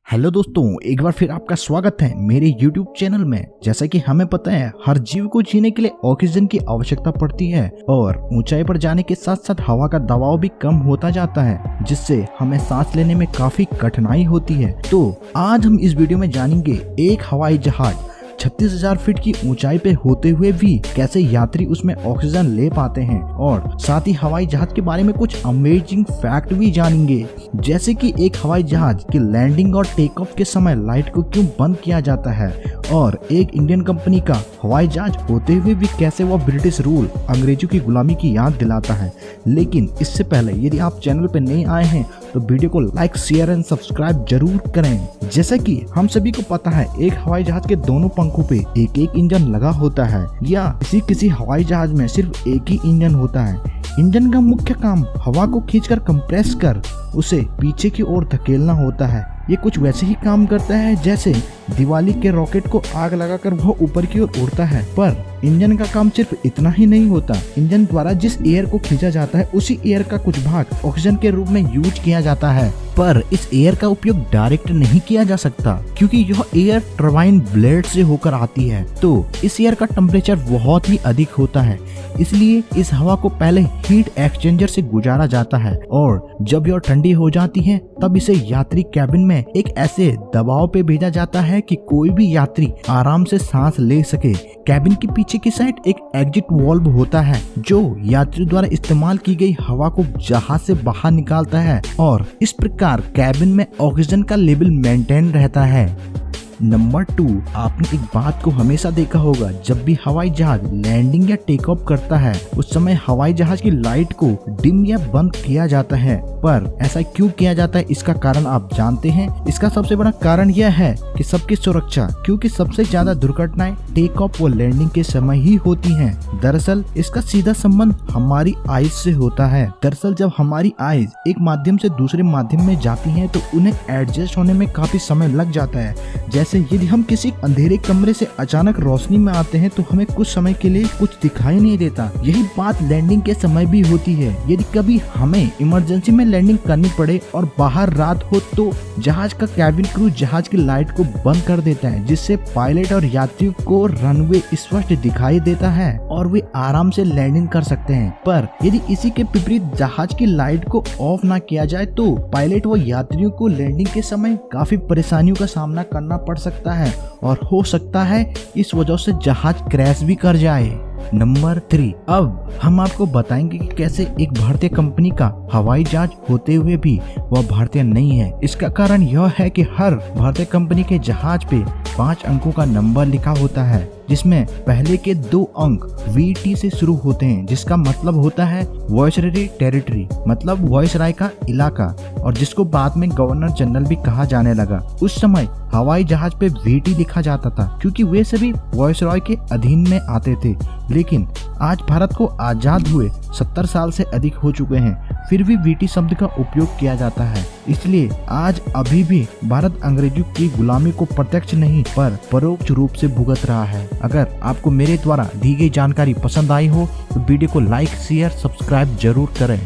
Hello दोस्तों, एक बार फिर आपका स्वागत है मेरे YouTube चैनल में। जैसा कि हमें पता है, हर जीव को जीने के लिए ऑक्सीजन की आवश्यकता पड़ती है और ऊंचाई पर जाने के साथ साथ हवा का दबाव भी कम होता जाता है, जिससे हमें सांस लेने में काफी कठिनाई होती है। तो आज हम इस वीडियो में जानेंगे एक हवाई जहाज 36,000 फीट की ऊंचाई पे होते हुए भी कैसे यात्री उसमें ऑक्सीजन ले पाते हैं, और साथ ही हवाई जहाज के बारे में कुछ अमेजिंग फैक्ट भी जानेंगे, जैसे कि एक हवाई जहाज की लैंडिंग और टेक ऑफ के समय लाइट को क्यों बंद किया जाता है, और एक इंडियन कंपनी का हवाई जहाज होते हुए भी कैसे वह ब्रिटिश रूल, अंग्रेजों की गुलामी की याद दिलाता है। लेकिन इससे पहले यदि आप चैनल पर नए आए हैं तो वीडियो को लाइक, शेयर एंड सब्सक्राइब जरूर करें। जैसा कि हम सभी को पता है, एक हवाई जहाज के दोनों पंखों पे एक एक इंजन लगा होता है, या किसी हवाई जहाज में सिर्फ एक ही इंजन होता है। इंजन का मुख्य काम हवा को खींचकर कंप्रेस कर उसे पीछे की ओर धकेलना होता है। ये कुछ वैसे ही काम करता है जैसे दिवाली के रॉकेट को आग लगाकर वह ऊपर की ओर उड़ता है। पर इंजन का काम सिर्फ इतना ही नहीं होता। इंजन द्वारा जिस एयर को खींचा जाता है, उसी एयर का कुछ भाग ऑक्सीजन के रूप में यूज किया जाता है। पर इस एयर का उपयोग डायरेक्ट नहीं किया जा सकता, क्योंकि यह एयर टरबाइन ब्लेड से होकर आती है। तो इस एयर का टेम्परेचर बहुत ही अधिक होता है, इसलिए इस हवा को पहले हीट एक्सचेंजर से गुजारा जाता है, और जब यह ठंडी हो जाती है तब इसे यात्री कैबिन में एक ऐसे दबाव पे भेजा जाता है कि कोई भी यात्री आराम से सांस ले सके। कैबिन के पीछे की साइड एक एग्जिट वाल्व होता है, जो यात्री द्वारा इस्तेमाल की गई हवा को जहाज से बाहर निकालता है, और इस प्रकार कैबिन में ऑक्सीजन का लेवल मेंटेन रहता है। नंबर 2, आपने एक बात को हमेशा देखा होगा, जब भी हवाई जहाज लैंडिंग या टेक ऑफ करता है उस समय हवाई जहाज की लाइट को डिम या बंद किया जाता है। पर ऐसा क्यों किया जाता है, इसका कारण आप जानते हैं? इसका सबसे बड़ा कारण यह है कि सबकी सुरक्षा, क्योंकि सबसे ज्यादा दुर्घटनाएं टेक ऑफ व लैंडिंग के समय ही होती हैं। दरअसल इसका सीधा संबंध हमारी आइज से होता है। दरअसल जब हमारी आइज एक माध्यम से दूसरे माध्यम में जाती है तो उन्हें एडजस्ट होने में काफी समय लग जाता है। जैसे यदि हम किसी अंधेरे कमरे से अचानक रोशनी में आते हैं तो हमें कुछ समय के लिए कुछ दिखाई नहीं देता। यही बात लैंडिंग के समय भी होती है। यदि कभी हमें इमरजेंसी में लैंडिंग करनी पड़े और बाहर रात हो तो जहाज का कैबिन क्रू जहाज की लाइट को बंद कर देता है, जिससे पायलट और यात्रियों को रनवे स्पष्ट दिखाई देता है और वे आराम से लैंडिंग कर सकते हैं। पर यदि इसी के विपरीत जहाज की लाइट को ऑफ ना किया जाए तो पायलट व यात्रियों को लैंडिंग के समय काफी परेशानियों का सामना करना पड़ सकता है, और हो सकता है इस वजह से जहाज क्रैश भी कर जाए। नंबर 3, अब हम आपको बताएंगे कि कैसे एक भारतीय कंपनी का हवाई जहाज होते हुए भी वह भारतीय नहीं है। इसका कारण यह है कि हर भारतीय कंपनी के जहाज पे 5 अंकों का नंबर लिखा होता है, जिसमें पहले के 2 अंक VT से शुरू होते हैं, जिसका मतलब होता है वॉयसराय टेरिटरी, मतलब वॉयसराय का इलाका, और जिसको बाद में गवर्नर जनरल भी कहा जाने लगा। उस समय हवाई जहाज पे VT लिखा जाता था, क्योंकि वे सभी वॉयसराय के अधीन में आते थे। लेकिन आज भारत को आजाद हुए 70 साल से अधिक हो चुके हैं, फिर भी VT शब्द का उपयोग किया जाता है। इसलिए आज अभी भी भारत अंग्रेजों की गुलामी को प्रत्यक्ष नहीं पर परोक्ष रूप से भुगत रहा है। अगर आपको मेरे द्वारा दी गई जानकारी पसंद आई हो तो वीडियो को लाइक, शेयर, सब्सक्राइब जरूर करें।